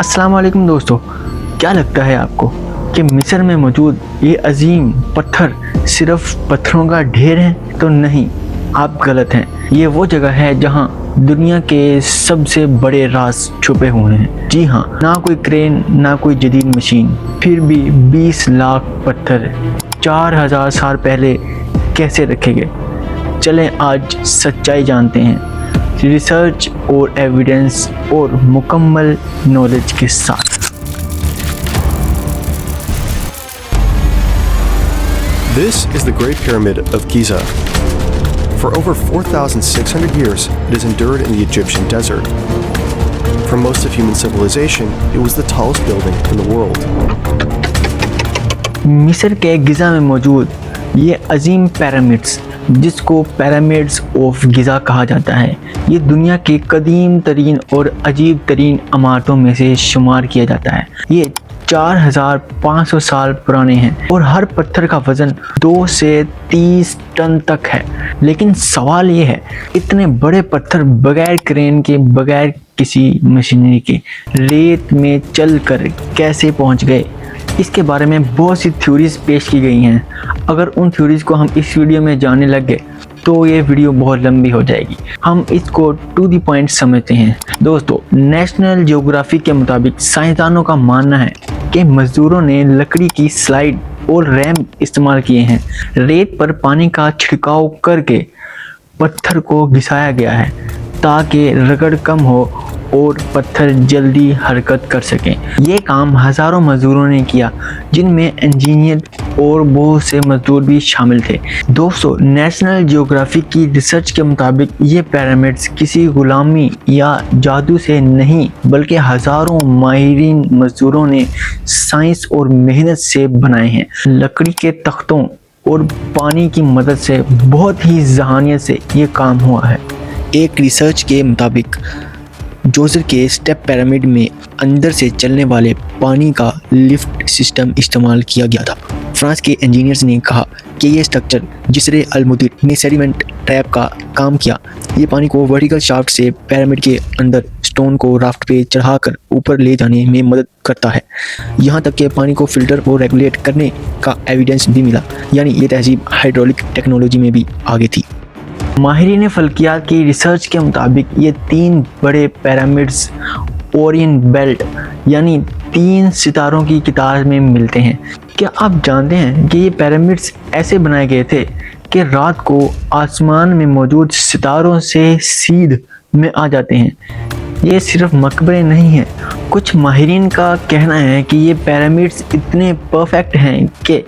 अस्सलाम वालेकुम दोस्तों, क्या लगता है आपको कि मिस्र में मौजूद ये अजीम पत्थर सिर्फ पत्थरों का ढेर है? तो नहीं, आप गलत हैं। ये वो जगह है जहां दुनिया के सबसे बड़े राज छुपे हुए हैं। जी हाँ, ना कोई क्रेन, ना कोई जदीद मशीन, फिर भी 20 लाख पत्थर 4000 साल पहले कैसे रखे गए? चलें आज सच्चाई जानते हैं, रिसर्च और एविडेंस और मुकम्मल नॉलेज के साथ। This is the Great Pyramid of Giza. For over 4,600 years, it has endured in the Egyptian desert. For most of human civilization, it was the tallest building in the world. मिस्र के Giza में मौजूद ये अजीम pyramids, जिसको pyramids of Giza कहा जाता है, ये दुनिया के कदीम तरीन और अजीब तरीन इमारतों में से शुमार किया जाता है। ये 4500 साल पुराने हैं और हर पत्थर का वज़न 2 से 30 टन तक है। लेकिन सवाल ये है, इतने बड़े पत्थर बगैर क्रेन के, बगैर किसी मशीनरी के, रेत में चलकर कैसे पहुंच गए? इसके बारे में बहुत सी थ्योरीज पेश की गई हैं। अगर उन थ्योरीज को हम इस वीडियो में जानने लग गए तो ये वीडियो बहुत लंबी हो जाएगी। हम इसको टू द पॉइंट समझते हैं। दोस्तों, नेशनल ज्योग्राफी के मुताबिक साइंसदानों का मानना है कि मजदूरों ने लकड़ी की स्लाइड और रैम्प इस्तेमाल किए हैं। रेत पर पानी का छिड़काव करके पत्थर को घिसाया गया है ताकि रगड़ कम हो और पत्थर जल्दी हरकत कर सकें। ये काम हज़ारों मजदूरों ने किया, जिनमें इंजीनियर और बहुत से मजदूर भी शामिल थे। दोस्तों, नेशनल ज्योग्राफी की रिसर्च के मुताबिक ये पिरामिड्स किसी गुलामी या जादू से नहीं, बल्कि हज़ारों माहिरीन मजदूरों ने साइंस और मेहनत से बनाए हैं। लकड़ी के तख्तों और पानी की मदद से बहुत ही जहानियत से ये काम हुआ है। एक रिसर्च के मुताबिक जोजर के स्टेप पिरामिड में अंदर से चलने वाले पानी का लिफ्ट सिस्टम इस्तेमाल किया गया था। फ्रांस के इंजीनियर्स ने कहा कि ये स्ट्रक्चर जिसरे अल-मुदीर ने सेडिमेंट ट्रैप का काम किया। ये पानी को वर्टिकल शाफ्ट से पिरामिड के अंदर स्टोन को राफ्ट पे चढ़ाकर ऊपर ले जाने में मदद करता है। यहाँ तक कि पानी को फिल्टर और रेगुलेट करने का एविडेंस भी मिला, यानी ये तहजीब हाइड्रोलिक टेक्नोलॉजी में भी आगे थी। माहिरीन फल्कियात की रिसर्च के मुताबिक ये 3 बड़े पिरामिड्स ओरिएंट बेल्ट यानी 3 सितारों की किताब में मिलते हैं। क्या आप जानते हैं कि ये पिरामिड्स ऐसे बनाए गए थे कि रात को आसमान में मौजूद सितारों से सीध में आ जाते हैं? ये सिर्फ मकबरे नहीं हैं। कुछ माहिरीन का कहना है कि ये पिरामिड्स इतने परफेक्ट हैं कि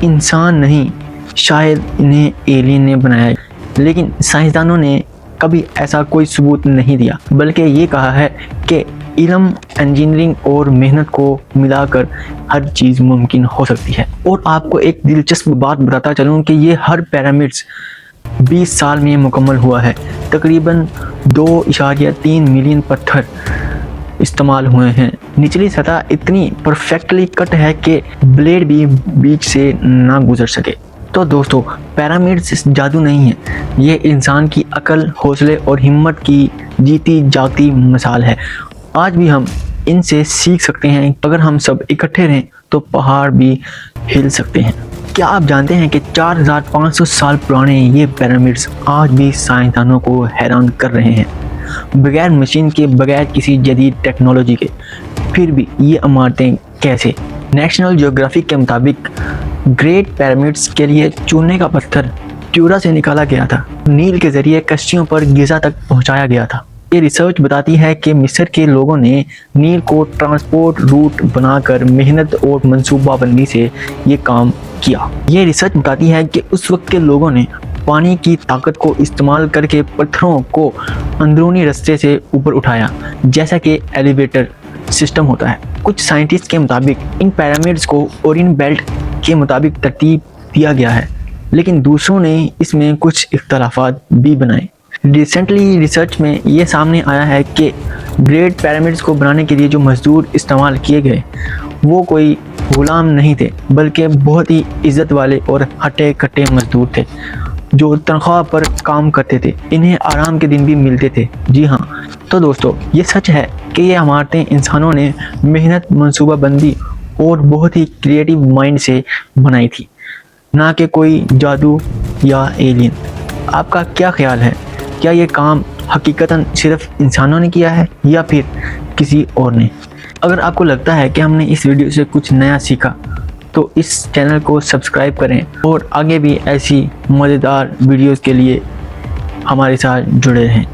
इंसान नहीं, शायद इन्हें एलियन ने बनाया। लेकिन साइंसदानों ने कभी ऐसा कोई सबूत नहीं दिया, बल्कि ये कहा है कि इल्म, इंजीनियरिंग और मेहनत को मिलाकर हर चीज़ मुमकिन हो सकती है। और आपको एक दिलचस्प बात बताता चलूँ कि ये हर पिरामिड्स 20 साल में मुकम्मल हुआ है। तकरीबन 2.3 मिलियन पत्थर इस्तेमाल हुए हैं। निचली सतह इतनी परफेक्टली कट है कि ब्लेड भी बीच से ना गुजर सके। तो दोस्तों, पिरामिड्स जादू नहीं है, ये इंसान की अकल, हौसले और हिम्मत की जीती जागती मिसाल है। आज भी हम इनसे सीख सकते हैं। अगर हम सब इकट्ठे रहें तो पहाड़ भी हिल सकते हैं। क्या आप जानते हैं कि 4500 साल पुराने ये पिरामिड्स आज भी साइंसदानों को हैरान कर रहे हैं, बगैर मशीन के, बगैर किसी जदीद टेक्नोलॉजी के। फिर भी ये इमारतें कैसे? नेशनल ज्योग्राफी के मुताबिक ग्रेट पिरामिड्स के लिए चूने का पत्थर ट्यूरा से निकाला गया था। नील के जरिए कश्तियों पर गिज़ा तक पहुंचाया गया था। ये रिसर्च बताती है कि मिस्र के लोगों ने नील को ट्रांसपोर्ट रूट बनाकर मेहनत और मंसूबाबंदी से ये काम किया। ये रिसर्च बताती है कि उस वक्त के लोगों ने पानी की ताकत को इस्तेमाल करके पत्थरों को अंदरूनी रास्ते से ऊपर उठाया, जैसा कि एलिवेटर सिस्टम होता है। कुछ साइंटिस्ट के मुताबिक इन पिरामिड्स को ओरिएंट बेल्ट के मुताबिक तरतीब दिया गया है, लेकिन दूसरों ने इसमें कुछ इख्तलाफात भी बनाए। रिसेंटली रिसर्च में ये सामने आया है कि ग्रेट पिरामिड्स को बनाने के लिए जो मजदूर इस्तेमाल किए गए वो कोई गुलाम नहीं थे, बल्कि बहुत ही इज्जत वाले और हटे कटे मजदूर थे। जो तनख्वाह पर काम करते थे, इन्हें आराम के दिन भी मिलते थे। जी हाँ, तो दोस्तों ये सच है कि ये इमारतें इंसानों ने मेहनत, मंसूबाबंदी और बहुत ही क्रिएटिव माइंड से बनाई थी, ना कि कोई जादू या एलियन। आपका क्या ख्याल है? क्या ये काम हकीकतन सिर्फ इंसानों ने किया है या फिर किसी और ने? अगर आपको लगता है कि हमने इस वीडियो से कुछ नया सीखा तो इस चैनल को सब्सक्राइब करें और आगे भी ऐसी मज़ेदार वीडियोस के लिए हमारे साथ जुड़े रहें।